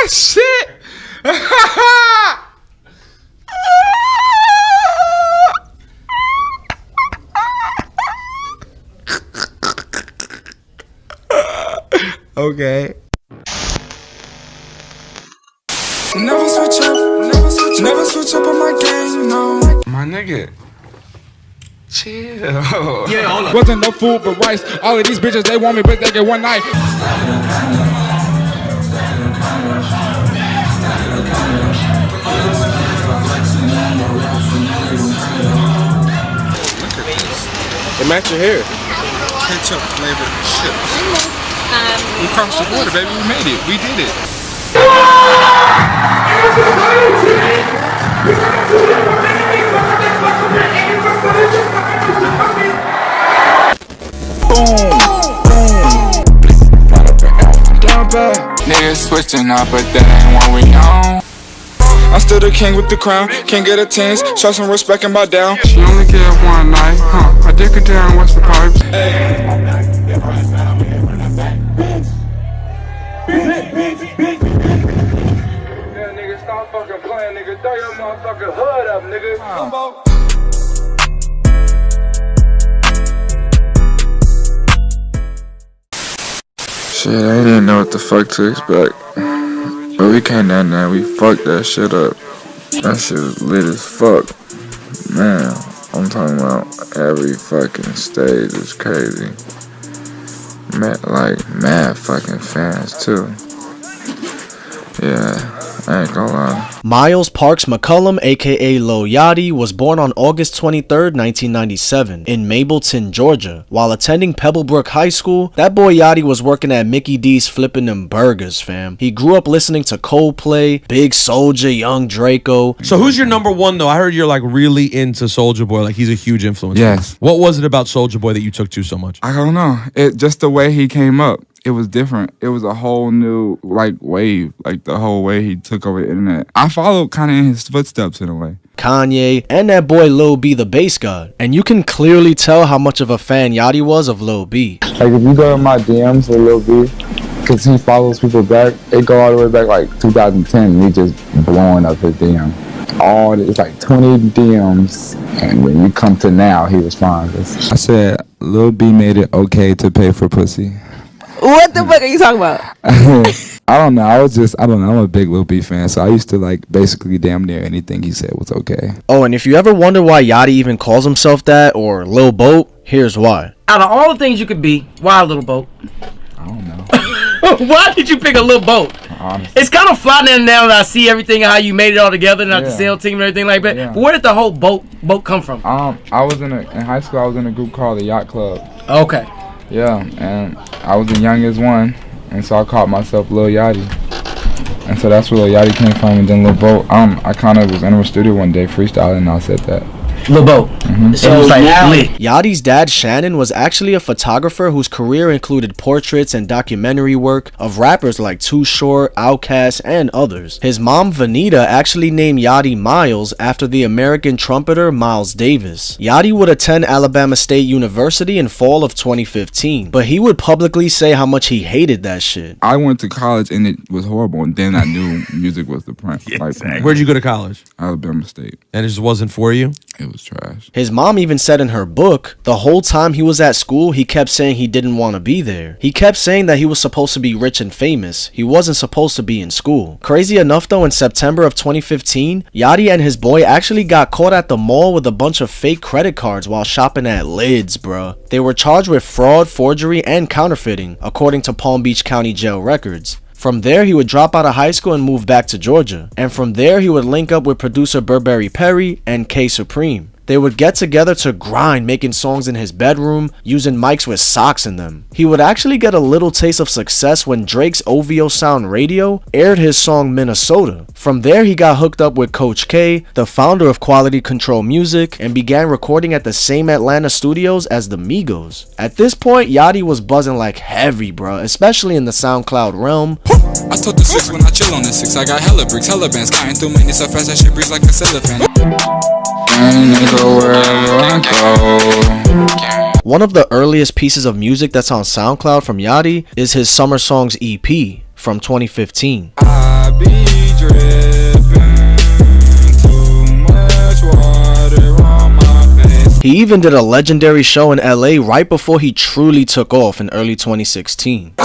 Shit. Okay. Never switch up on my game, no. My nigga. Chill. Yeah, hold up. Wasn't no food but rice. All of these bitches, they want me, but they get one night. It match your hair. Ketchup flavored chips. We crossed the border, baby. We made it. We did it. Niggas switching up, but that ain't what we on. I'm still the king with the crown. Can't get a tens. Show some respect and bow down. She only get one night, huh? I dick her down, what's the pipes? Yeah, nigga, stop fucking playing, nigga. Throw your motherfucking hood up, nigga. Shit, I didn't know what the fuck to expect. But we came down there, we fucked that shit up. That shit was lit as fuck. Man, I'm talking about every fucking stage is crazy. Mad fucking fans too. Yeah, I ain't gonna lie. Miles Parks McCullum, aka Lil Yachty, was born on August 23rd, 1997, in Mableton, Georgia. While attending Pebblebrook High School, that boy Yachty was working at Mickey D's flipping them burgers, fam. He grew up listening to Coldplay, Big Soulja, Young Draco. So who's your number one though? I heard you're like really into Soulja Boy. Like he's a huge influence. Yes. What was it about Soulja Boy that you took to so much? I don't know. It just the way he came up. It was different. It was a whole new wave. Like the whole way he took over the internet. I followed kind of in his footsteps in a way. Kanye, and that boy Lil B, the bass god. And you can clearly tell how much of a fan Yachty was of Lil B. Like if you go to my DMs with Lil B, because he follows people back, it go all the way back like 2010. And he just blowing up his DM. It's like 20 DMs, and when you come to now, he responds. I said Lil B made it okay to pay for pussy. What the fuck are you talking about? I don't know. I'm a big Lil B fan, so I used to like basically damn near anything he said was okay. Oh, and if you ever wonder why Yachty even calls himself that, or Lil Boat, here's why. Out of all the things you could be, why a little boat? I don't know. Why did you pick a little boat? Honestly. It's kind of fly now that I see everything, how you made it all together, and the sales team and everything like that. Yeah. But where did the whole boat come from? I was in high school. I was in a group called the Yacht Club. Okay. Yeah, and I was the youngest one, and so I called myself Lil Yachty. And so that's where Lil Yachty came from, and then Lil Boat. I kind of was in the studio one day freestyling, and I said that. Lil Boat. So like Yachty's dad, Shannon, was actually a photographer whose career included portraits and documentary work of rappers like Too Short, Outkast, and others. His mom, Vanita, actually named Yachty Miles after the American trumpeter Miles Davis. Yachty would attend Alabama State University in fall of 2015, but he would publicly say how much he hated that shit. I went to college, and it was horrible, and then I knew music was the print. Where'd you go to college? Alabama State. And it just wasn't for you? It was trash. His mom even said in her book, the whole time he was at school, he kept saying he didn't want to be there. He kept saying that he was supposed to be rich and famous. He wasn't supposed to be in school. Crazy enough though, in September of 2015, Yachty and his boy actually got caught at the mall with a bunch of fake credit cards while shopping at Lids, bruh. They were charged with fraud, forgery, and counterfeiting, according to Palm Beach County Jail records. From there, he would drop out of high school and move back to Georgia. And from there, he would link up with producer Burberry Perry and K Supreme. They would get together to grind, making songs in his bedroom, using mics with socks in them. He would actually get a little taste of success when Drake's OVO Sound Radio aired his song Minnesota. From there, he got hooked up with Coach K, the founder of Quality Control Music, and began recording at the same Atlanta studios as the Migos. At this point, Yachty was buzzing like heavy, bruh, especially in the SoundCloud realm. I took the 6 when I chill on the 6. I got hella bricks, hella bands, counting through money so fast that shit breeze like a cellophane. One of the earliest pieces of music that's on SoundCloud from Yachty is his Summer Songs EP. from 2015. I be dripping too much water on my face. He even did a legendary show in LA right before he truly took off in early 2016.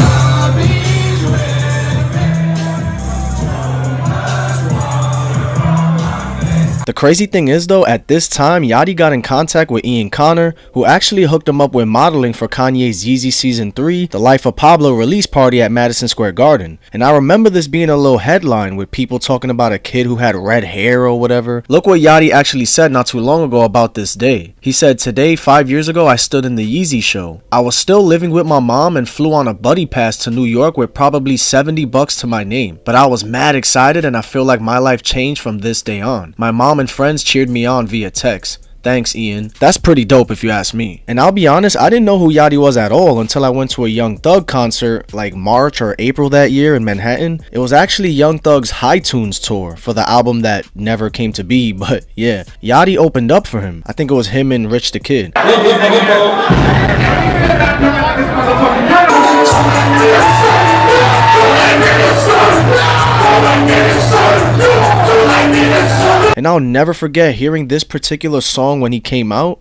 The crazy thing is though, at this time, Yachty got in contact with Ian Connor, who actually hooked him up with modeling for Kanye's Yeezy Season 3, The Life of Pablo release party at Madison Square Garden. And I remember this being a little headline with people talking about a kid who had red hair or whatever. Look what Yachty actually said not too long ago about this day. He said, "Today, 5 years ago, I stood in the Yeezy show. I was still living with my mom and flew on a buddy pass to New York with probably $70 to my name. But I was mad excited and I feel like my life changed from this day on. My mom and friends cheered me on via text. Thanks, Ian." That's pretty dope if you ask me. And I'll be honest, I didn't know who Yachty was at all until I went to a Young Thug concert like March or April that year in Manhattan. It was actually Young Thug's High Tunes tour for the album that never came to be, but yeah, Yachty opened up for him. I think it was him and Rich the Kid. And I'll never forget hearing this particular song when he came out.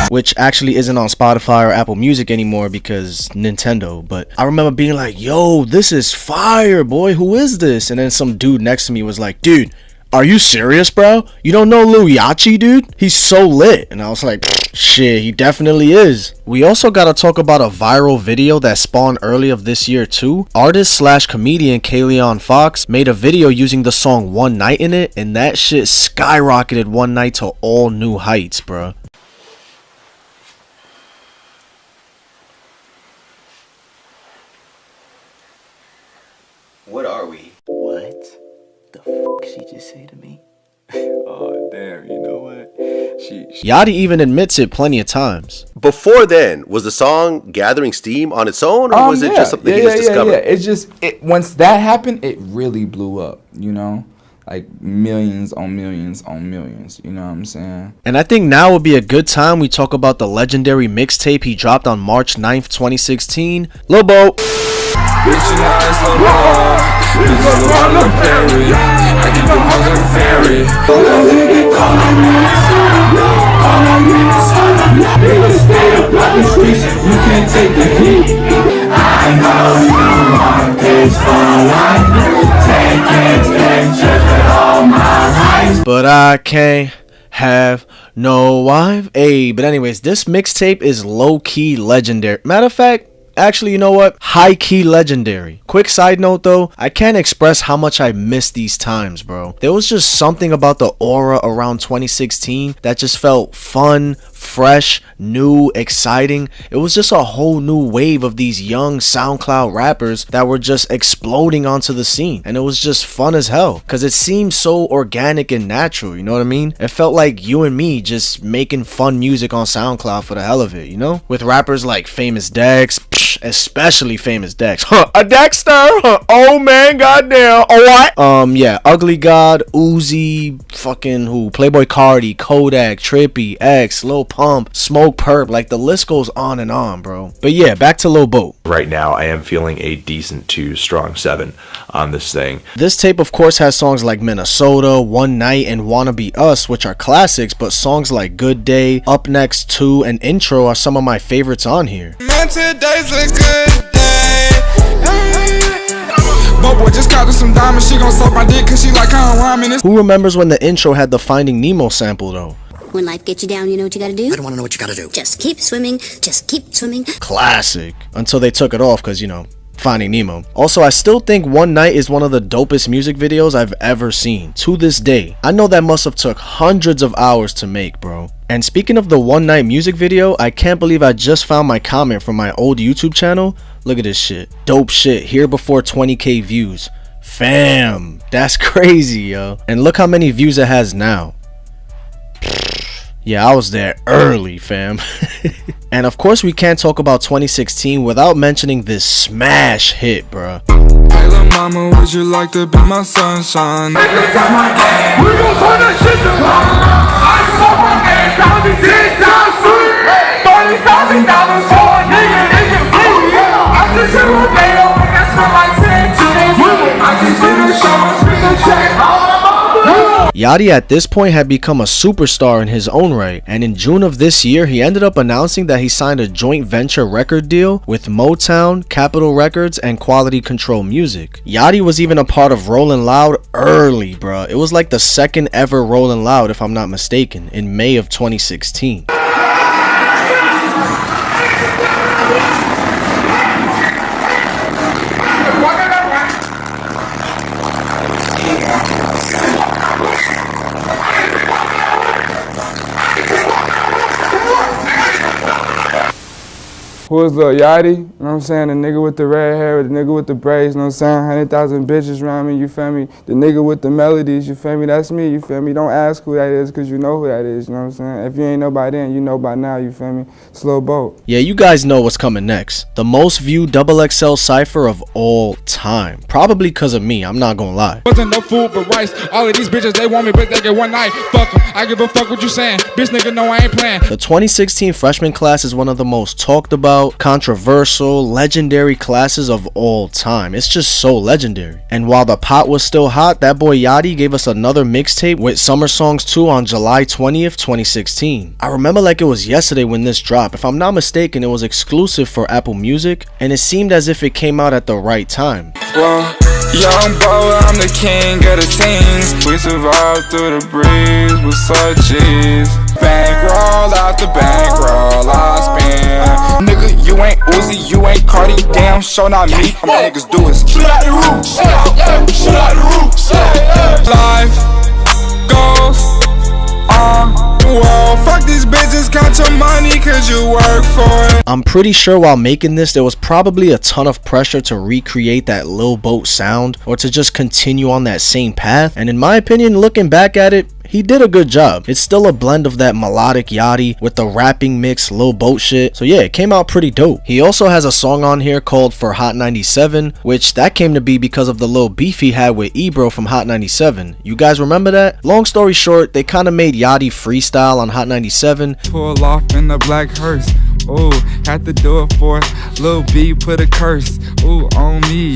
Which actually isn't on Spotify or Apple Music anymore because Nintendo. But I remember being like, yo, this is fire, boy. Who is this? And then some dude next to me was like, dude, are you serious, bro? You don't know Lil Yachty, dude? He's so lit. And I was like, shit, he definitely is. We also gotta talk about a viral video that spawned early of this year too. Artist/comedian Kaleon Fox made a video using the song One Night in it, and that shit skyrocketed One Night to all new heights, bro. What are we? What the fuck she just say to me? Oh damn, you know what? Yachty even admits it plenty of times. Before then, was the song gathering steam on its own, or was it just something he just discovered? Yeah. It's just once that happened, it really blew up. You know, like millions on millions on millions. You know what I'm saying? And I think now would be a good time we talk about the legendary mixtape he dropped on March 9th, 2016. Lil Bo. But I can't have no wife. Hey, but anyways, this mixtape is low-key legendary. Matter of fact, actually, you know what? High-key legendary. Quick side note though, I can't express how much I miss these times, bro. There was just something about the aura around 2016 that just felt fun, fresh, new, exciting. It was just a whole new wave of these young SoundCloud rappers that were just exploding onto the scene. And it was just fun as hell because it seemed so organic and natural, you know what I mean? It felt like you and me just making fun music on SoundCloud for the hell of it, you know? With rappers like Famous Dex, especially Famous Dex. A Dexter? Oh man, goddamn. Alright. Yeah, Ugly God, Uzi, fucking who? Playboy Cardi, Kodak, Trippy, X, Lil Pump, Smoke Perp. Like the list goes on and on, bro. But yeah, back to Lil Bo. Right now, I am feeling a decent to strong 7 on this thing. This tape, of course, has songs like Minnesota, One Night, and Wanna Be Us, which are classics, but songs like Good Day, Up Next 2, and Intro are some of my favorites on here. Man, today's a good day. Boy, just got her some diamonds. She gon' suck my dick cause she like how I'm rhyming. Who remembers when the intro had the Finding Nemo sample though? When life gets you down, you know what you gotta do? I don't wanna know what you gotta do. Just keep swimming, just keep swimming. Classic. Until they took it off because, you know, Finding Nemo. Also, I still think One Night is one of the dopest music videos I've ever seen. To this day. I know that must have took hundreds of hours to make, bro. And speaking of the One Night music video, I can't believe I just found my comment from my old YouTube channel. Look at this shit. Dope shit. Here before 20k views. Fam, that's crazy, yo. And look how many views it has now. Yeah, I was there early, fam. And of course we can't talk about 2016 without mentioning this smash hit, bruh. Hey little mama, would you like to be my sunshine? We gon' turn that shit to I saw my ass down the 10 times free. $30,000 for a nigga, I just hit a day over, that's for my 10 today. I just hit a show, spin the check, Yachty at this point had become a superstar in his own right, and in June of this year he ended up announcing that he signed a joint venture record deal with Motown, Capitol Records, and Quality Control Music. Yachty was even a part of Rollin' Loud early, bruh. It was like the second ever Rollin' Loud, if I'm not mistaken, in May of 2016. Who is Lil Yachty? You know what I'm saying? The nigga with the red hair, the nigga with the braids, you know what I'm saying? 100,000 bitches around me, you feel me? The nigga with the melodies, you feel me? That's me, you feel me? Don't ask who that is, because you know who that is, you know what I'm saying? If you ain't know by then, you know by now, you feel me? Slow boat. Yeah, you guys know what's coming next. The most viewed XXL cypher of all time. Probably because of me, I'm not gonna lie. Wasn't no food but rice. All of these bitches, they want me, but they get one night. Fuck them. I give a fuck what you saying. Bitch nigga, no, I ain't playing. The 2016 freshman class is one of the most talked about, controversial, legendary classes of all time. It's just so legendary. And while the pot was still hot, that boy Yachty gave us another mixtape with Summer Songs 2 on July 20th, 2016. I remember like it was yesterday when this dropped. If I'm not mistaken, it was exclusive for Apple Music, and it seemed as if it came out at the right time. Well, young boy, I'm the king of the scenes. We survived through the breeze with such ease. Bankroll out the bankroll, I spin. Nigga, you ain't Uzi, you ain't Cardi, damn, show not me. How my niggas do is shoot out the roof, shoot out the roof. Life goes on. Whoa, fuck these bitches, count your money cause you work for it. I'm pretty sure while making this, there was probably a ton of pressure to recreate that Lil Boat sound or to just continue on that same path. And in my opinion, looking back at it, he did a good job. It's still a blend of that melodic Yachty with the rapping mix Lil Boat shit. So yeah, it came out pretty dope. He also has a song on here called For Hot 97, which that came to be because of the little beef he had with Ebro from Hot 97. You guys remember that? Long story short, they kind of made Yachty freestyle on Hot 97. Pull off in the black hearse. Ooh, had to do it for Lil B, put a curse. Ooh, on me.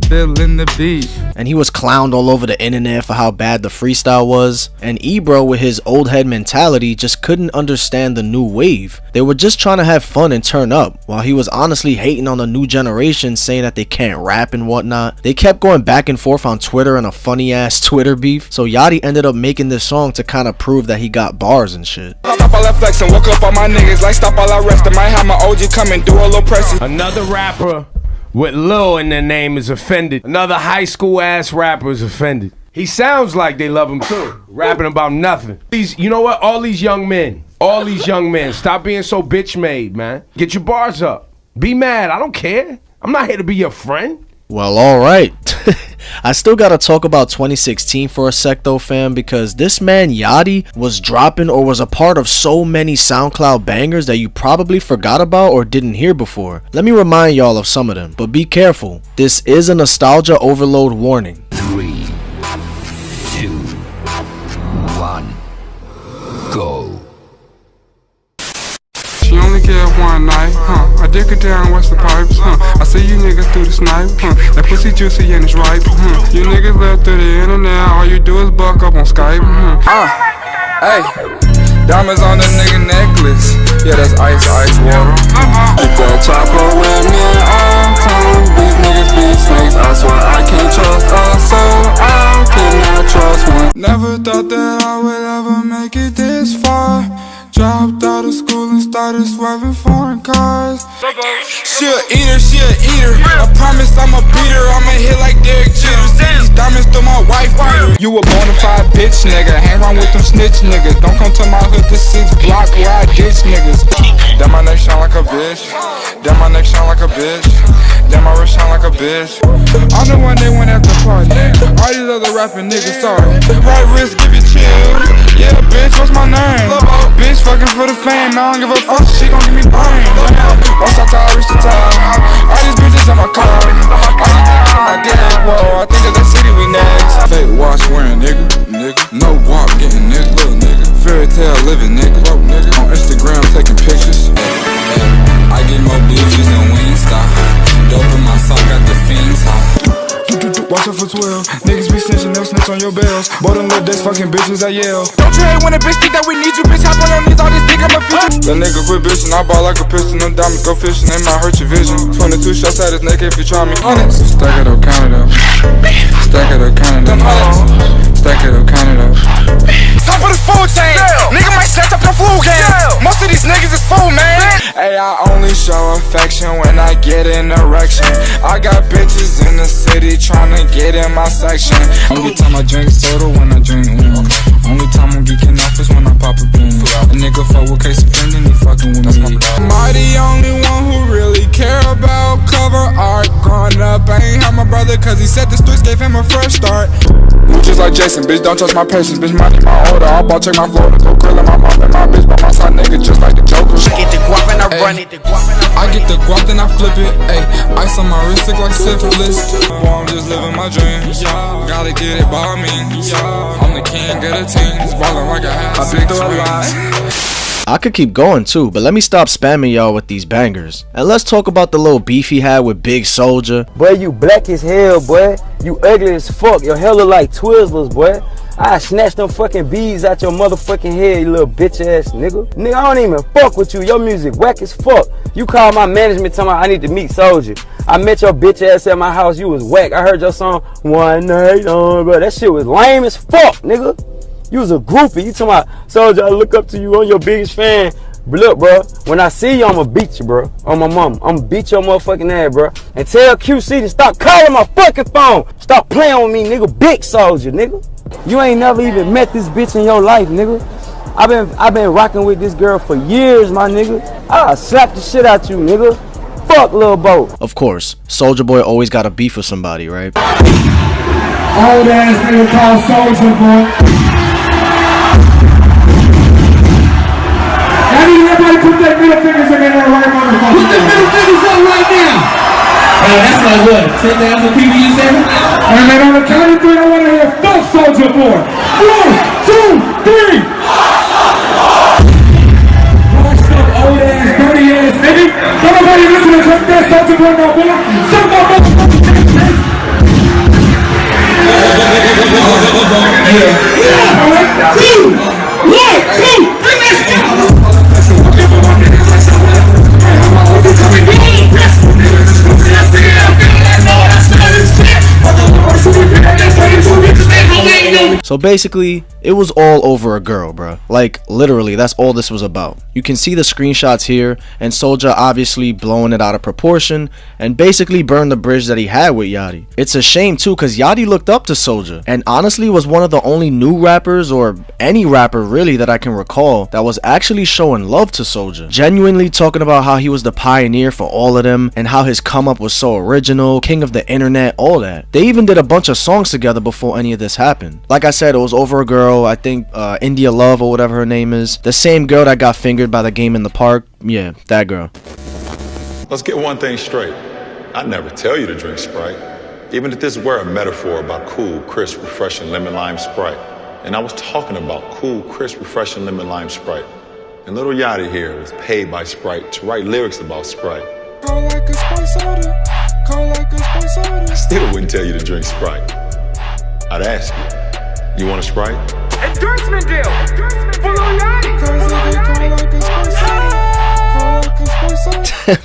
Feeling the beat. And he was clowned all over the internet for how bad the freestyle was. And Ebro, with his old head mentality, just couldn't understand the new wave. They were just trying to have fun and turn up, while he was honestly hating on the new generation, saying that they can't rap and whatnot. They kept going back and forth on Twitter in a funny ass Twitter beef. So Yachty ended up making this song to kind of prove that he got bars and shit. Stop all that flexing, woke up on my niggas like stop all I rest. I might have my OG come and do a little pressing. Another rapper with Lil in their name is offended. Another high school ass rapper is offended. He sounds like they love him too, rapping about nothing. You know what? All these young men, stop being so bitch made, man. Get your bars up. Be mad. I don't care. I'm not here to be your friend. Well, alright. I still gotta talk about 2016 for a sec though, fam, because this man Yachty was dropping or was a part of so many SoundCloud bangers that you probably forgot about or didn't hear before. Let me remind y'all of some of them, but be careful. This is a nostalgia overload warning. 3, 2, 1, go. She only get one night, I dick her down, what's the pipes, I see you niggas through the snipe, that pussy juicy and it's ripe, You niggas left through the internet, all you do is buck up on Skype, Hey, diamonds on the nigga necklace, yeah that's ice water. Get that chopper with me all time, these niggas be snakes, I swear I can't trust a soul, I cannot trust one. Never thought that I would ever make it this far. Dropped out of school and started swerving foreign cars. She a eater, she a eater. I promise I'ma beat her, I'ma hit like Derek Jeter. These diamonds through my wife beater. You a bonafide bitch nigga, hang around with them snitch niggas. Don't come to my hood, the 6 block where I ditch niggas. Damn, my neck shine like a bitch. Damn, my neck shine like a bitch. Damn, my wrist shine like a bitch. I'm the one they went at the party. All these other rapping niggas, sorry. Right wrist give you chills. Yeah, bitch, what's my name? Bitch fucking for the fame, I don't give a fuck, she gon' give me brain. Once I thought I reached the top, all these bitches in my car. All these niggas in my dick, whoa, I think of the city we next. Fake watch wearing nigga. No guap getting nigga, little nigga. Fairy tale living nigga, on Instagram taking pictures. I get more blues than Wingstop. Dope in my sock, got the fiends hot. Watch out for 12. Niggas be snitching, they'll snitch on your bells. Boy, them little dicks fucking bitches, I yell. Don't you hate when a bitch think that we need you, bitch? Hop on your knees, all this dick, I'm a future. The nigga quit bitching, I ball like a piston. Them diamonds go fishing, they might hurt your vision. 22 shots at his neck if you try me. Stack it up, count it up. Stack it up, count it up. Stack it up, count it up. Time for this food chain. Nigga might set up your flu game. Most of these niggas is fool, man. Hey, I only show affection when I get an erection. I got bitches in the city tryna get in my section. Only time I drink soda when I drink Only time I'm geeking off is when I pop a bean. A nigga fuck with case of friend and he fucking with me. Am I the only one who really care about cover art? Growing up, I ain't have my brother cause he said the streets gave him a fresh start. Just like Jason, bitch, don't touch my patience. Bitch, money my order, I'll ball check my floor to go grilling my mom and my bitch by my side, nigga, just like the Joker. I get the guap and I run it, I get the guap then I flip it, ayy. Ice on my wrist look like syphilis. Boy, I'm just living my dreams, gotta get it by me. I'm the king of the teams, ballin' like I had 6 rings. I could keep going too, but let me stop spamming y'all with these bangers. And let's talk about the little beef he had with Big Soulja. Boy, you black as hell, boy. You ugly as fuck. Your hair look like Twizzlers, boy. I snatched them fucking beads out your motherfucking head, you little bitch ass nigga. Nigga, I don't even fuck with you. Your music whack as fuck. You call my management talking about I need to meet Soulja. I met your bitch ass at my house. You was whack. I heard your song One Night On, bro. That shit was lame as fuck, nigga. You was a groupie. You talking about Soulja, I look up to you. I'm your biggest fan. But look, bro, when I see you, I'ma beat you, bro. On my mama. I'ma beat your motherfucking ass, bro. And tell QC to stop calling my fucking phone. Stop playing with me, nigga. Big Soulja, nigga. You ain't never even met this bitch in your life, nigga. I've been rocking with this girl for years, my nigga. I'll slap the shit out you, nigga. Fuck Lil Bo. Of course, Soulja Boy always got a beef with somebody, right? Old ass nigga called Soulja Boy. I need everybody to put their middle fingers in there right motherfucker. Put the middle fingers up right now. That's like what? 10,000 people you said? And then on the count of 3, I want to hear fuck Soulja Boy. 1, 2, 3. Washed up, old ass, dirty ass nigga. Don't nobody listen to that Soulja Boy no more. Some of my motherfuckers take this. Yeah. 2, 1, 2, 3, let's go. So basically, it was all over a girl, bro. Like, literally, that's all this was about. You can see the screenshots here, and Soulja obviously blowing it out of proportion, and basically burned the bridge that he had with Yachty. It's a shame too, cause Yachty looked up to Soulja, and honestly was one of the only new rappers, or any rapper really, that I can recall, that was actually showing love to Soulja. Genuinely talking about how he was the pioneer for all of them, and how his come up was so original, king of the internet, all that. They even did a bunch of songs together before any of this happened. Like I said, it was over a girl, I think India Love or whatever her name is. The same girl that got fingered by the game in the park. Yeah, that girl. Let's get one thing straight. I never tell you to drink Sprite. Even if this were a metaphor about cool, crisp, refreshing lemon lime Sprite. And I was talking about cool, crisp, refreshing lemon lime Sprite. And Lil Yachty here was paid by Sprite to write lyrics about Sprite. Cold like a Sprite soda. Cold like a Sprite soda. Still wouldn't tell you to drink Sprite. I'd ask you want a Sprite? Endorsement deal for Lil Yachty. Cause they cold like a Sprite soda. Cold like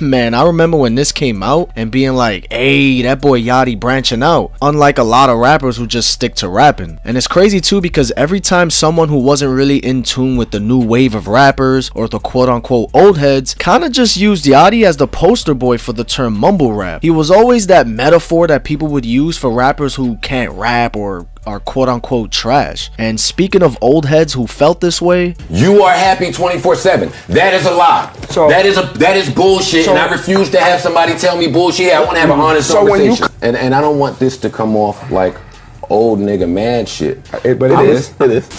Man, I remember when this came out and being like, hey, that boy Yachty branching out. Unlike a lot of rappers who just stick to rapping. And it's crazy too because every time someone who wasn't really in tune with the new wave of rappers or the quote unquote old heads kinda just used Yachty as the poster boy for the term mumble rap. He was always that metaphor that people would use for rappers who can't rap or are quote unquote trash. And speaking of old heads who felt this way, you are happy 24/7. That is a lie. So that is bullshit, so, and I refuse to have somebody tell me bullshit. I want to have an honest conversation. And I don't want this to come off like old nigga mad shit. But it is. It is.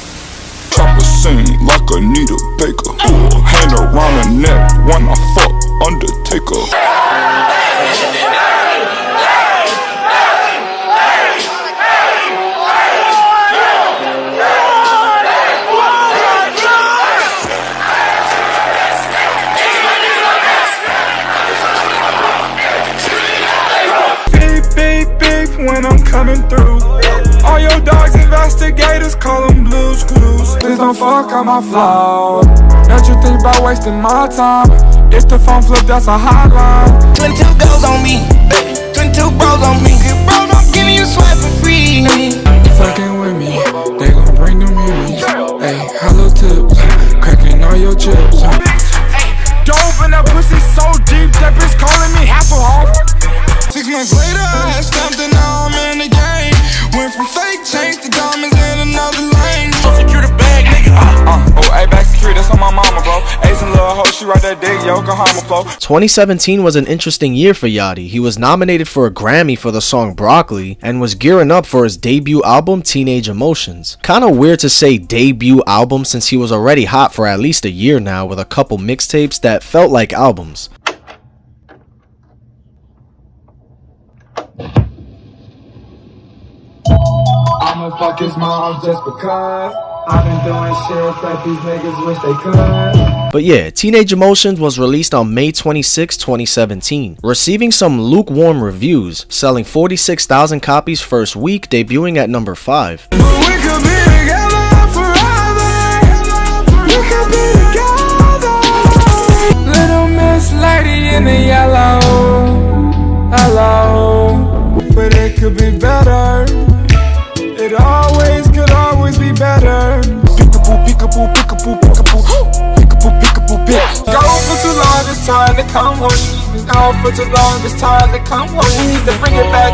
Chopper sing like a needle baker. Hang around the neck when I fuck Undertaker. When I'm coming through, all your dogs investigators call them Blues Clues. Please don't fuck on my flow. Don't you think about wasting my time? If the phone flip, that's a hotline. 22 goes on me, 22 bros on me. Good bro, don't give me a swipe for free. Fucking with me, they gon' bring them in me. Hey, hello tips, cracking all your chips. Hey, dope in that pussy so deep that bitch calling me Hasselhoff. 6 months later, I had stamped and now I'm in the game. Went from fake chains to diamonds in another lane. Secure the bag, nigga. Oh, hey, back security, that's on my mama, bro. Ace and little hoe, she right there, dig, Yokohama flow. 2017 was an interesting year for Yachty. He was nominated for a Grammy for the song Broccoli and was gearing up for his debut album, Teenage Emotions. Kinda weird to say debut album since he was already hot for at least a year now with a couple mixtapes that felt like albums. I'ma fuck his mom just because I've been doing shit that these niggas wish they could. But yeah, Teenage Emotions was released on May 26, 2017, receiving some lukewarm reviews, selling 46,000 copies first week, debuting at number 5. We could be together forever. We could be together. Little Miss Lady in the yellow. Hello. But it could be better. It could always be better. Peekaboo, peekaboo, peekaboo, peekaboo, peekaboo, peekaboo, peek. Go for too long, it's time to come home. Go for too long, it's time to come home. We need to bring it back.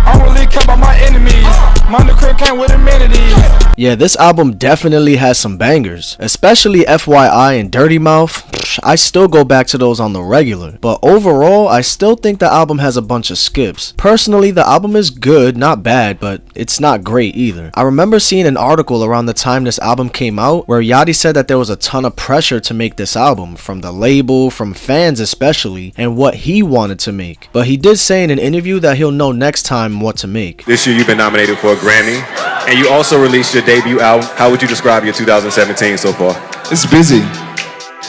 I don't really care about my enemies. My new crib came with amenities. Yeah, this album definitely has some bangers, especially FYI and Dirty Mouth. I still go back to those on the regular, but overall, I still think the album has a bunch of skips. Personally, the album is good, not bad, but it's not great either. I remember seeing an article around the time this album came out where Yachty said that there was a ton of pressure to make this album, from the label, from fans especially, and what he wanted to make. But he did say in an interview that he'll know next time what to make. This year you've been nominated for a Grammy, and you also released your debut album. How would you describe your 2017 so far? It's busy.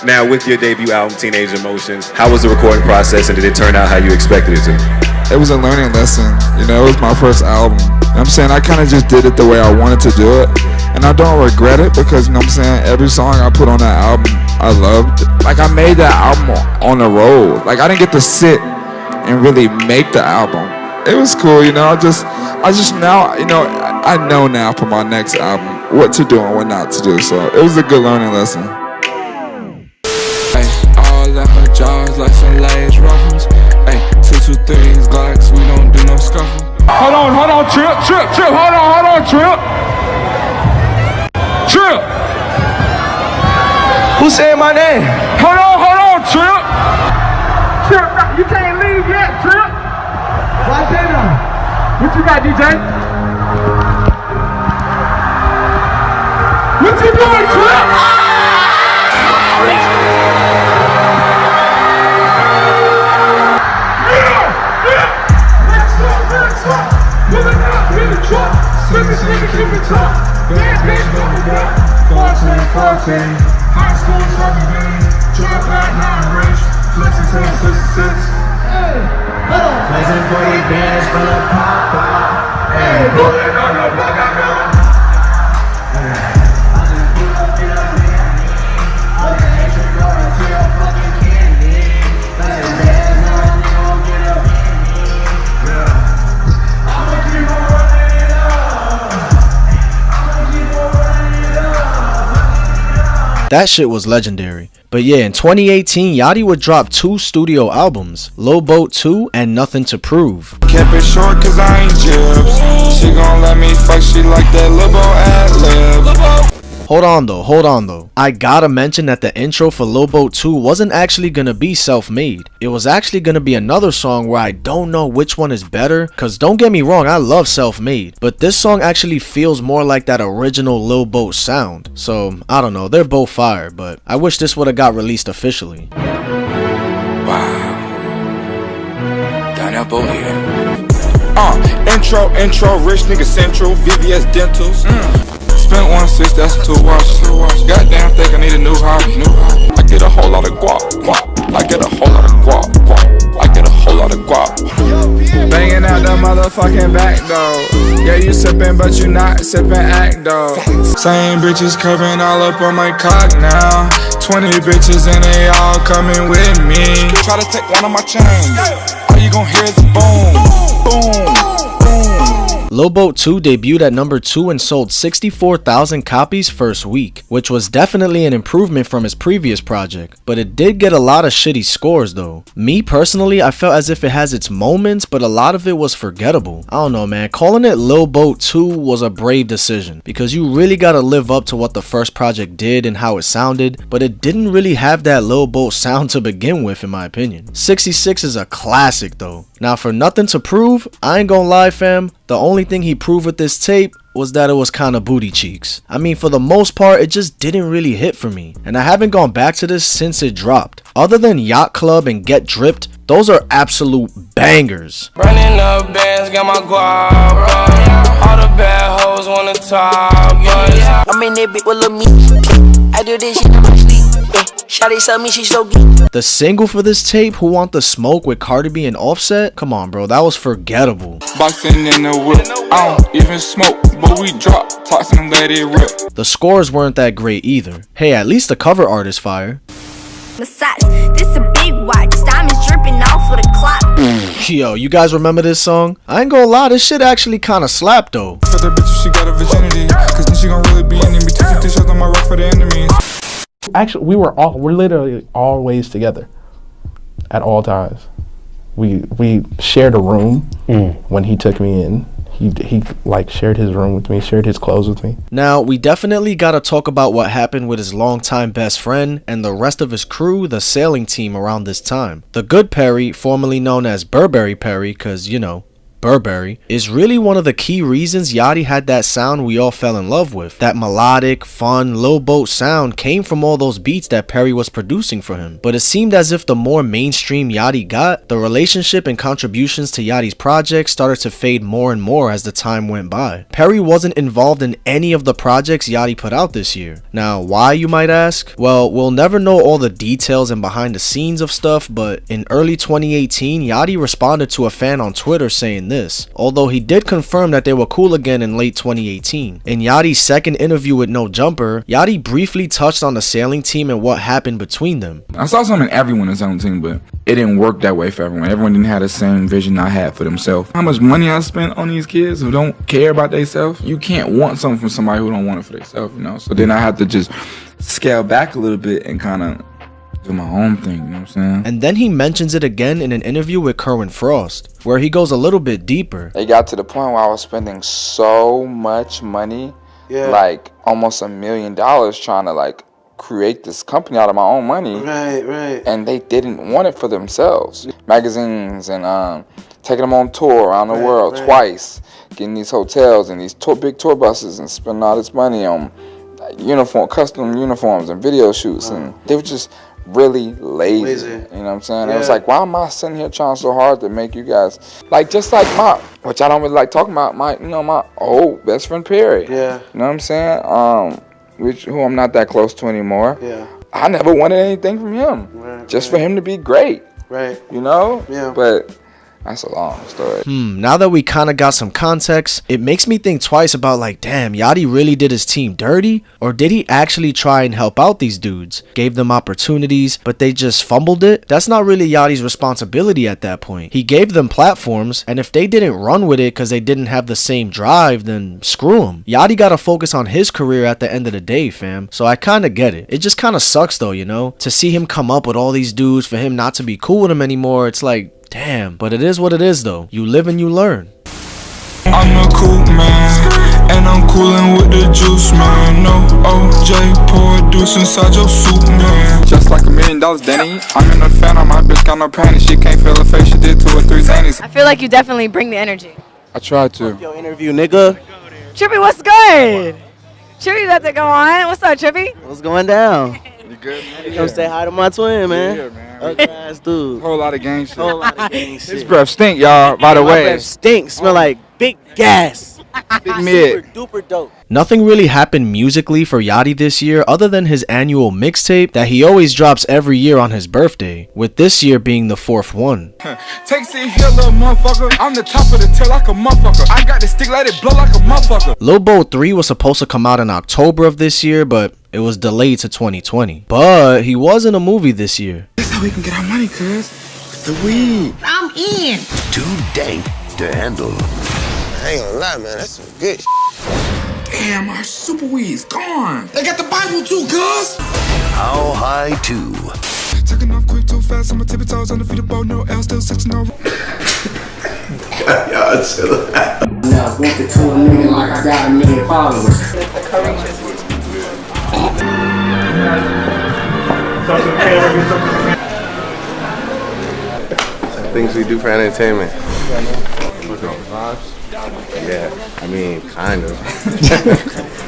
Now, with your debut album, Teenage Emotions, how was the recording process, and did it turn out how you expected it to? It was a learning lesson. You know, it was my first album. I'm saying I kind of just did it the way I wanted to do it, and I don't regret it because, you know what I'm saying, every song I put on that album, I loved. Like, I made that album on the road. Like, I didn't get to sit and really make the album. It was cool, you know. I just now, you know, I know now for my next album what to do and what not to do. So it was a good learning lesson. Hey, all at her jaws like some lace ruffles. Hey, 223s, Glocks, we don't do no scuffle. Hold on, Trip, hold on, Trip. Who's saying my name? Hold on, Trip. Trip, you can't leave yet, Trip. Watch that now. What you got, DJ? What you doing, Trip? Next up. Pulling up in the truck. Slipping to the top. Bad bitch on the block. 14. High school fucking game. Drop out 9 range. Flexing 10, 66. Flexing 40 bands from the pop. Hey, pulling on the block, I know. I just pull up in a Bentley. I'm an extra girl until fucking candy. That shit was legendary. But yeah, in 2018, Yachty would drop 2 studio albums, Lil Boat 2 and Nothing to Prove. Kept it short cause I ain't jibs. She gon' let me fuck, she like that Lil Ad-lib. Hold on though. I gotta mention that the intro for Lil Boat 2 wasn't actually gonna be self-made. It was actually gonna be another song where I don't know which one is better, cause don't get me wrong, I love self-made, but this song actually feels more like that original Lil Boat sound. So, I don't know, they're both fire, but I wish this would've got released officially. Wow. Down that boat here. Intro, rich nigga central, VVS dentals. Spent 1/6, that's 2 watches. Goddamn, think I need a new hobby. I get a whole lot of guap. I get a whole lot of guap. I get a whole lot of guap. Banging out the motherfucking back though. Yeah, you sippin', but you not sippin' act though. Same bitches curving all up on my cock now. 20 bitches and they all coming with me. Try to take one of my chains. All you gon' hear is a boom, boom. Lil Boat 2 debuted at number 2 and sold 64,000 copies first week, which was definitely an improvement from his previous project, but it did get a lot of shitty scores though. Me personally, I felt as if it has its moments, but a lot of it was forgettable. I don't know, man, calling it Lil Boat 2 was a brave decision, because you really gotta live up to what the first project did and how it sounded, but it didn't really have that Lil Boat sound to begin with in my opinion. 66 is a classic though. Now for Nothing to Prove, I ain't gonna lie fam, the only thing he proved with this tape was that it was kinda booty cheeks. I mean, for the most part, it just didn't really hit for me, and I haven't gone back to this since it dropped. Other than Yacht Club and Get Dripped, those are absolute bangers. Running up bands, got my guap. All the bad hoes wanna talk. I'm in that bit with Lil Me. I do this shit in my sleep. Shawty tell me she so geek. The single for this tape, Who Want the Smoke with Cardi B and Offset? Come on, bro, that was forgettable. Boxing in the whip, I don't even smoke, but we drop, toss and let it rip. The scores weren't that great either. Hey, at least the cover art is fire. Besides, this a big watch, diamonds dripping off of the clock. Yo, you guys remember this song? I ain't gonna lie, this shit actually kinda slapped though. For the bitch if she got a virginity, cause then she gon' really be in me. 250 shots on my rock for the enemies. Actually, we're literally always together at all times. We shared a room when he took me in. He like shared his room with me, shared his clothes with me. Now, we definitely gotta talk about what happened with his longtime best friend and the rest of his crew, the sailing team, around this time. The Good Perry, formerly known as Burberry Perry, cause you know, Burberry, is really one of the key reasons Yachty had that sound we all fell in love with. That melodic, fun, Lil Boat sound came from all those beats that Perry was producing for him. But it seemed as if the more mainstream Yachty got, the relationship and contributions to Yachty's projects started to fade more and more as the time went by. Perry wasn't involved in any of the projects Yachty put out this year. Now, why, you might ask? Well, we'll never know all the details and behind the scenes of stuff, but in early 2018, Yachty responded to a fan on Twitter saying this, although he did confirm that they were cool again in late 2018. In Yachty's second interview with No Jumper, Yachty briefly touched on the sailing team and what happened between them. I saw something in everyone on the sailing team, but it didn't work that way for everyone. Everyone didn't have the same vision I had for themselves. How much money I spent on these kids who don't care about themselves? You can't want something from somebody who don't want it for themselves, you know? So then I have to just scale back a little bit and kind of do my own thing, you know what I'm saying? And then he mentions it again in an interview with Kerwin Frost, where he goes a little bit deeper. It got to the point where I was spending so much money, like almost $1 million, trying to like create this company out of my own money. Right. And they didn't want it for themselves. Magazines and taking them on tour around the world twice, getting these hotels and these big tour buses and spending all this money on custom uniforms and video shoots, and they were just really lazy. You know what I'm saying? It was like, why am I sitting here trying so hard to make you guys just like my, which I don't really like talking about, my old best friend Perry. Yeah. You know what I'm saying? Who I'm not that close to anymore. Yeah. I never wanted anything from him. Just for him to be great. Right. You know? Yeah. But That's a long story. Now that we kind of got some context, it makes me think twice about like, damn, Yachty really did his team dirty? Or did he actually try and help out these dudes? Gave them opportunities, but they just fumbled it? That's not really Yachty's responsibility at that point. He gave them platforms, and if they didn't run with it because they didn't have the same drive, then screw them. Yachty gotta focus on his career at the end of the day, fam. So I kinda get it. It just kinda sucks though, you know? To see him come up with all these dudes, for him not to be cool with him anymore, it's like, damn, but it is what it is though. You live and you learn. I'm the cool man, and I'm coolin' with the juice, man. No OJ, pour deuce inside your soup, man. Just like $1 million, Denny. I'm in a fan on my bitch, got no panties. She can't feel her face, she did 2 or 3 zannies. I feel like you definitely bring the energy. I tried to. Yo, interview, nigga. Trippy, what's good? Trippy about to go on. What's up, Trippy? What's going down? You good, man? Come say hi to my twin, man. Yeah, man. Ugly ass dude. Whole lot of gang shit. Whole lot of gang shit. His breath stink, y'all, by the My way. breath stink. Smell like big gas. Big mid. Super duper dope. Nothing really happened musically for Yachty this year other than his annual mixtape that he always drops every year on his birthday, with this year being the 4th one. Take it here, little motherfucker. I'm the top of the tail like a motherfucker. I got the stick, let it blow like a motherfucker. Lil Bo 3 was supposed to come out in October of this year, but it was delayed to 2020. But he was in a movie this year. That's how we can get our money, cuz. The weed. I'm in. Too dank to handle. I ain't gonna lie, man. That's some good Damn, our super weed's gone. They got the Bible too, cuz. How high to? Taking off quick too fast. I'm a tippy toes undefeatable. No L, still 6-0. Y'all chill out. Now, walk it to a nigga like I got 1 million followers. Things we do for entertainment. Yeah, I mean, kind of.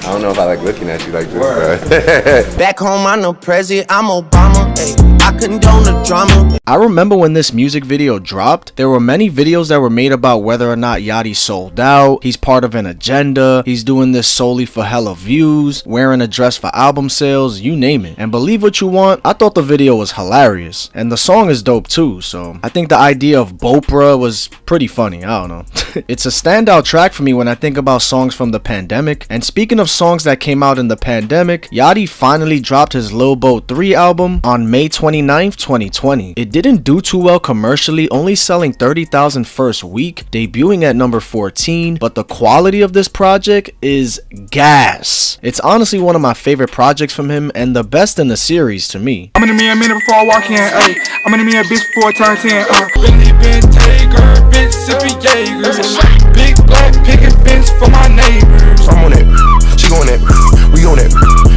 I don't know if I like looking at you like this, bro. Back home, I'm no president, I'm Obama. Ay, I condone the drama. I remember when this music video dropped, there were many videos that were made about whether or not Yachty sold out, he's part of an agenda, he's doing this solely for hella views, wearing a dress for album sales, you name it. And believe what you want, I thought the video was hilarious. And the song is dope too, so I think the idea of Bopra was pretty funny, I don't know. It's a standout track for me when I think about songs from the pandemic. And speaking of songs that came out in the pandemic, Yachty finally dropped his Lil Bo 3 album on May 29th, 2020. It didn't do too well commercially, only selling 30,000 first week, debuting at number 14, but the quality of this project is gas. It's honestly one of my favorite projects from him and the best in the series to me. I'm in me a minute before I walk in, ayy. I'm in me a bitch before I turn 10, Bentley, Ben Tager, bitch sipping Jaeger. Big black picket fence for my neighbors. I'm on it. She on it. We on it.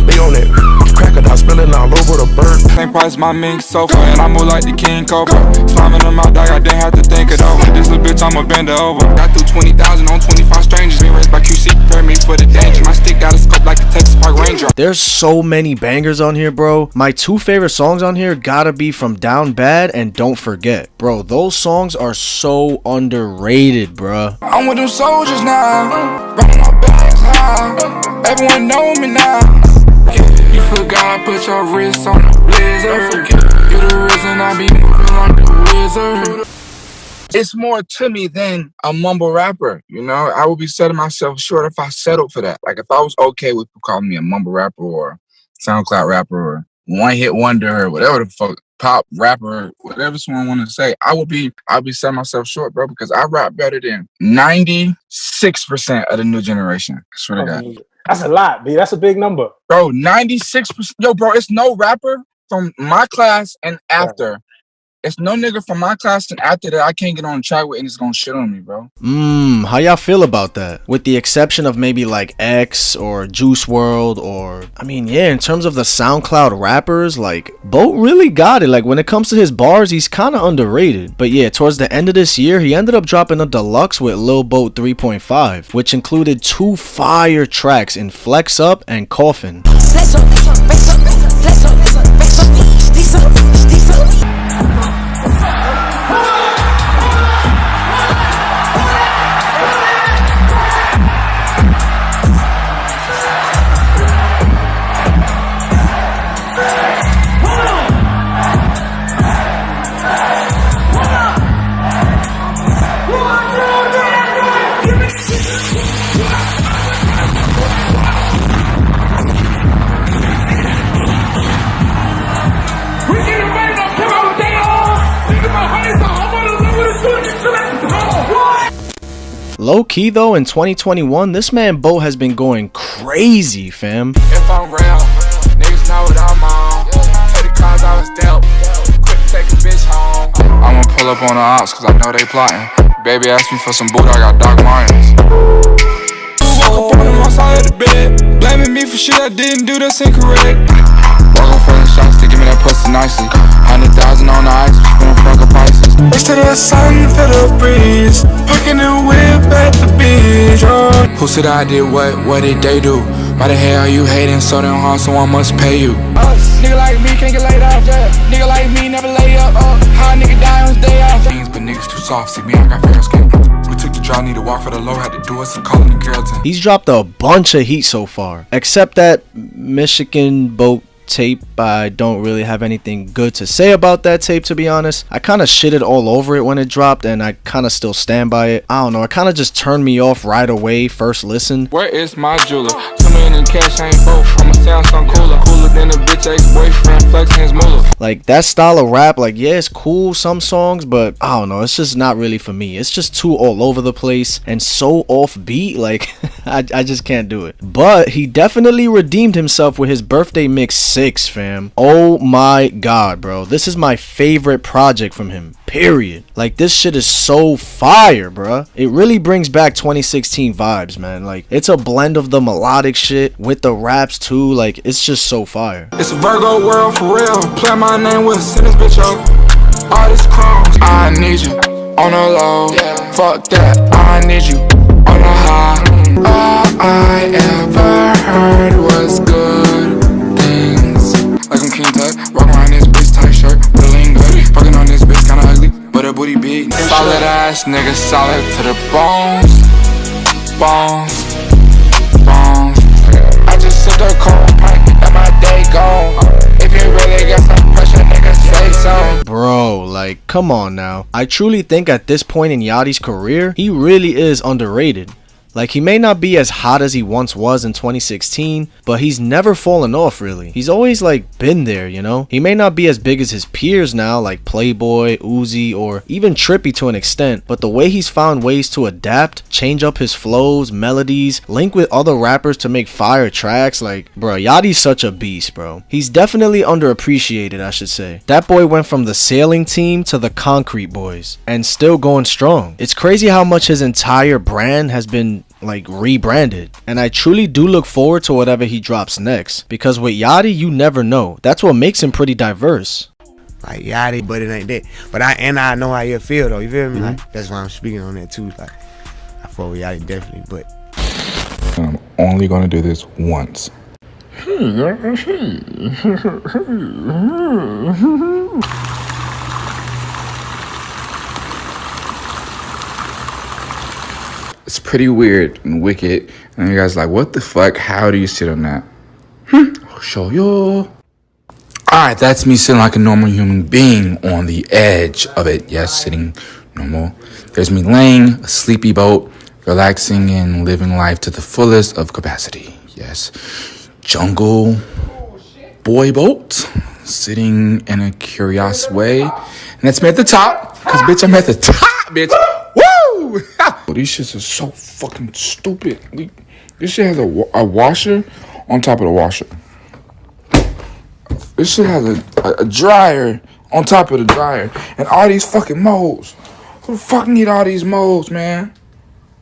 They on it. Crocodile spilling all over the bird. Same price my mink sofa, and I move like the King Cobra. Slamming in my dog, I didn't have to think it over. This little bitch, I'ma bend her over. Got through 20,000 on 25 strangers. Been raised by QC, prepare me for the danger. My stick got a scope like a Texas Park Ranger. There's so many bangers on here, bro. My 2 favorite songs on here gotta be from Down Bad and Don't Forget. Bro, those songs are so underrated, bro. I'm with them soldiers now, running my bags high. Everyone know me now. You forgot, put your wrist on the blizzard. You the reason I be moving like the wizard. It's more to me than a mumble rapper, you know? I would be setting myself short if I settled for that. Like if I was okay with people calling me a mumble rapper or SoundCloud rapper or one-hit wonder or whatever the fuck, pop rapper, whatever someone want to say, I'd be setting myself short, bro, because I rap better than 96% of the new generation. I swear to God. That's a lot, B. That's a big number. Bro, 96%. Yo, bro, it's no rapper from my class and after. It's no nigga from my class and after that I can't get on the track with and it's gonna shit on me, bro. How y'all feel about that? With the exception of maybe like X or Juice WRLD or, I mean, yeah, in terms of the SoundCloud rappers, like, Bo really got it. Like, when it comes to his bars, he's kind of underrated. But yeah, towards the end of this year, he ended up dropping a deluxe with Lil Boat 3.5, which included 2 fire tracks in Flex Up and Coffin. Flex up, flex up, flex up, flex up, flex up, flex up, flex up, flex up. Low key though, in 2021, this man Bo has been going crazy, fam. If I'm real, niggas know what I'm on. Take the cars I was dealt. Quick to take a bitch home. I'ma pull up on the ops cause I know they plotting. Baby asked me for some boot, I got Doc Martens. Woke up on the wrong side of the bed. Blaming me for shit I didn't do that's incorrect. Walk up for the shots to give me that pussy nicely. 100,000 on the ice, spin fuck up prices. Next to the sun, feel the breeze. Parking the whip at the beach. Who said I did what did they do? Why the hell you hating so damn hard, someone must pay you? Nigga like me can't get laid off. Nigga like me never lay up. How a nigga die on his day off. But niggas too soft, see me, I got fair skin. We took the drive, need to walk for the low, had to do us some calling in Carrollton. He's dropped a bunch of heat so far, except that Michigan boat tape. I don't really have anything good to say about that tape, to be honest. I kind of shitted all over it when it dropped, and I kind of still stand by it. I don't know, it kind of just turned me off right away first listen. Where is my jeweler? $2 million in cash, I ain't broke. I'ma sound some cooler than a bitch ex-boyfriend flexing his moolah. Like that style of rap, like yeah, it's cool some songs, but I don't know, it's just not really for me. It's just too all over the place and so offbeat. Like I just can't do it. But he definitely redeemed himself with his birthday mix 6, fam. Oh my god, bro, this is my favorite project from him, period. Like this shit is so fire, bruh. It really brings back 2016 vibes, man. Like it's a blend of the melodic shit with the raps too. Like it's just so fire. It's a Virgo world for real. Play my name with a sentence, bitch, yo. All this crumbs, I need you on the low. Fuck that, I need you on the high. All I ever heard was good things. Like I'm King Tut, walking around this bitch tight shirt, really good. Fucking on this bitch kinda ugly, but her booty big. Solid ass nigga, solid to the bones. Bones. I just sipped a cold pint, and my day gone. If you really got some pressure, nigga, say so. Bro, like, come on now. I truly think at this point in Yachty's career, he really is underrated. Like, he may not be as hot as he once was in 2016, but he's never fallen off, really. He's always, like, been there, you know? He may not be as big as his peers now, like Playboy, Uzi, or even Trippy to an extent, but the way he's found ways to adapt, change up his flows, melodies, link with other rappers to make fire tracks, like, bro, Yachty's such a beast, bro. He's definitely underappreciated, I should say. That boy went from the Sailing Team to the Concrete Boys, and still going strong. It's crazy how much his entire brand has been like rebranded, and I truly do look forward to whatever he drops next, because with Yachty you never know. That's what makes him pretty diverse. Like Yachty, but it ain't that. But I know how you feel though, you feel me? Like that's why I'm speaking on that too. Like I fuck with Yachty definitely, but I'm only gonna do this once. It's pretty weird and wicked. And you guys are like, what the fuck? How do you sit on that? I'll show you. Alright, that's me sitting like a normal human being on the edge of it. Yes, sitting normal. There's me laying a sleepy boat, relaxing and living life to the fullest of capacity. Yes. Jungle boy boat, sitting in a curious way. And that's me at the top, because bitch, I'm at the top, bitch. Woo! These shits are so fucking stupid. This shit has a washer on top of the washer. This shit has a dryer on top of the dryer. And all these fucking modes. Who the fuck need all these modes, man?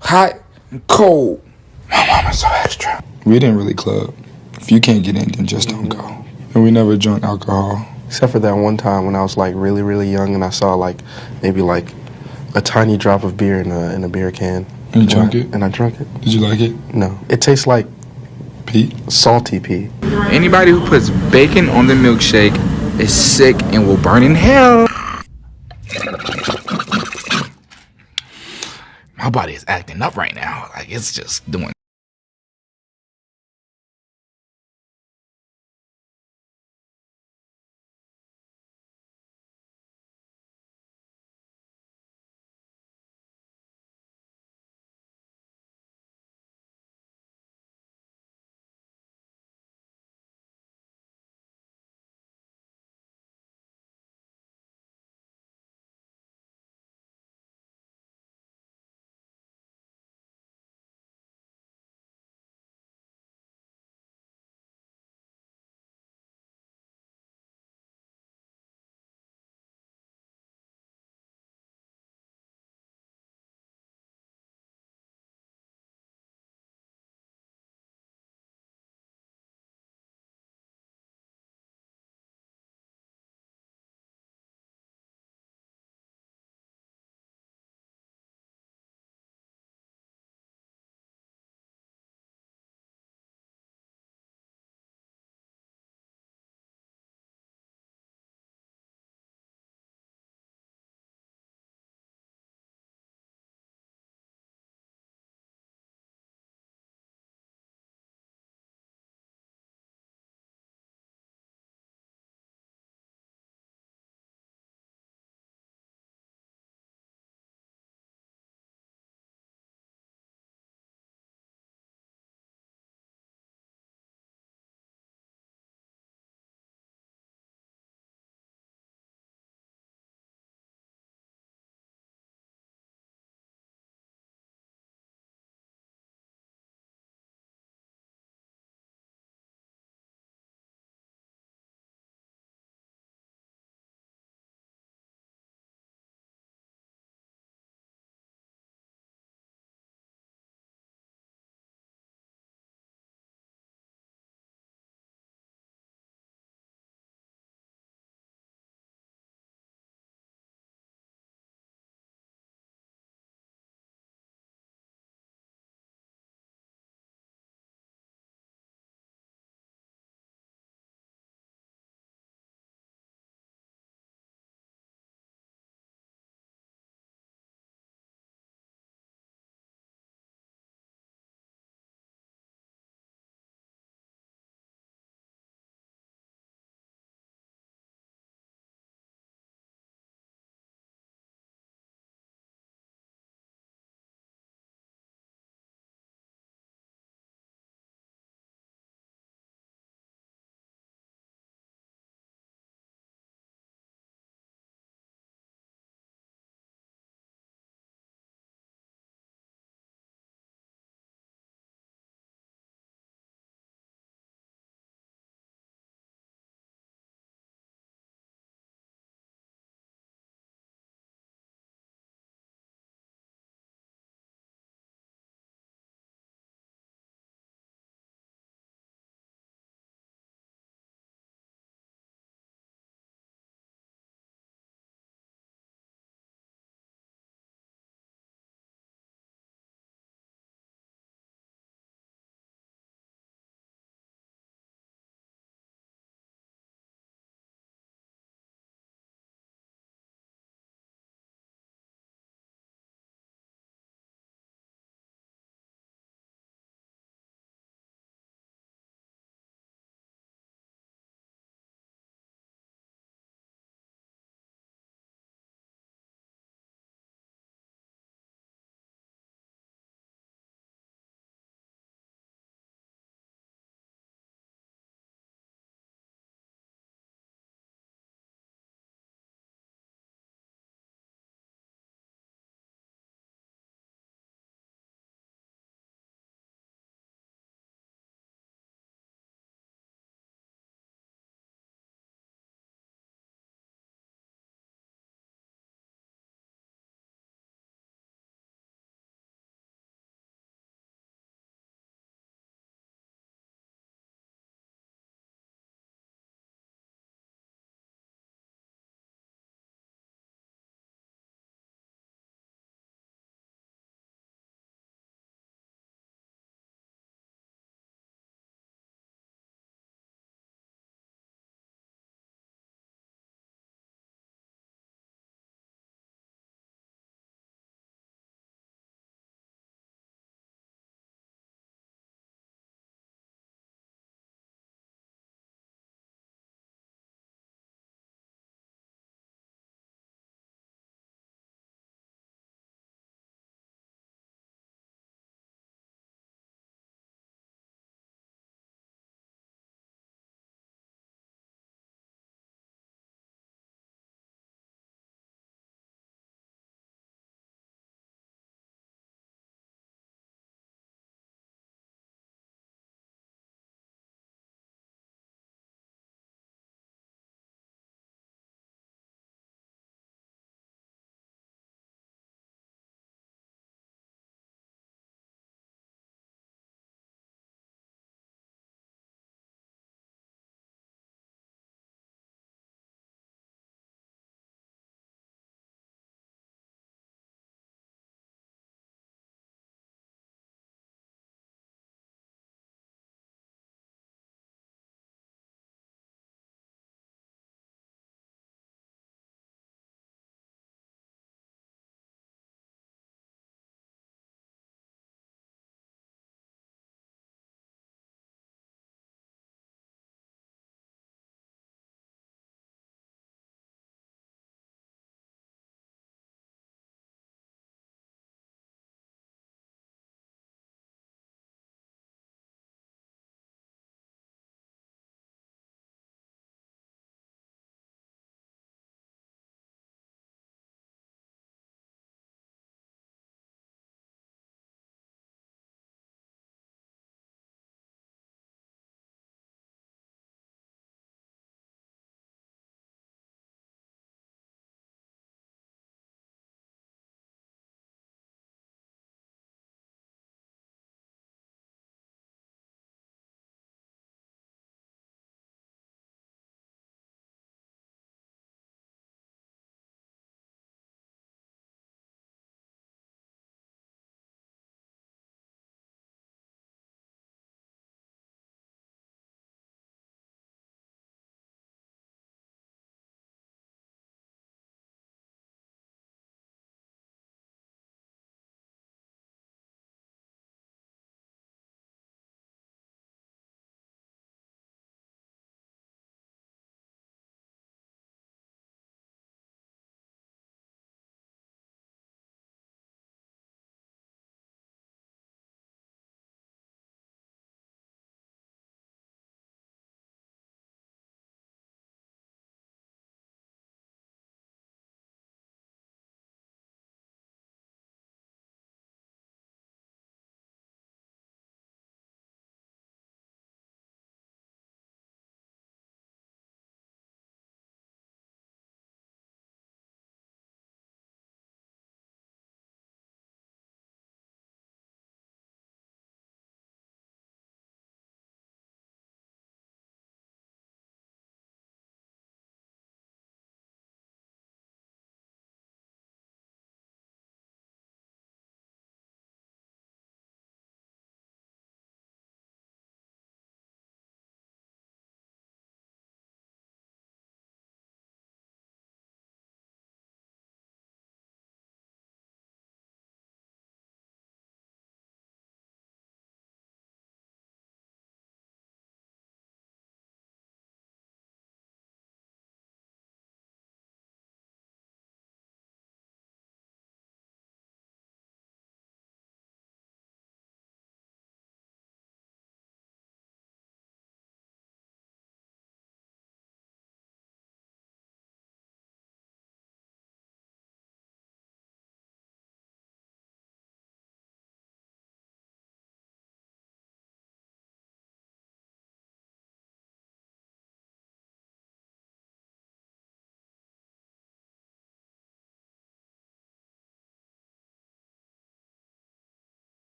Hot and cold. My mama's so extra. We didn't really club. If you can't get in, then just don't go. And we never drank alcohol. Except for that one time when I was like really, really young and I saw like maybe like a tiny drop of beer in a beer can. And you drank it? And I drank it. Did you like it? No. It tastes like pee? Salty pee. Anybody who puts bacon on the milkshake is sick and will burn in hell. My body is acting up right now. Like it's just doing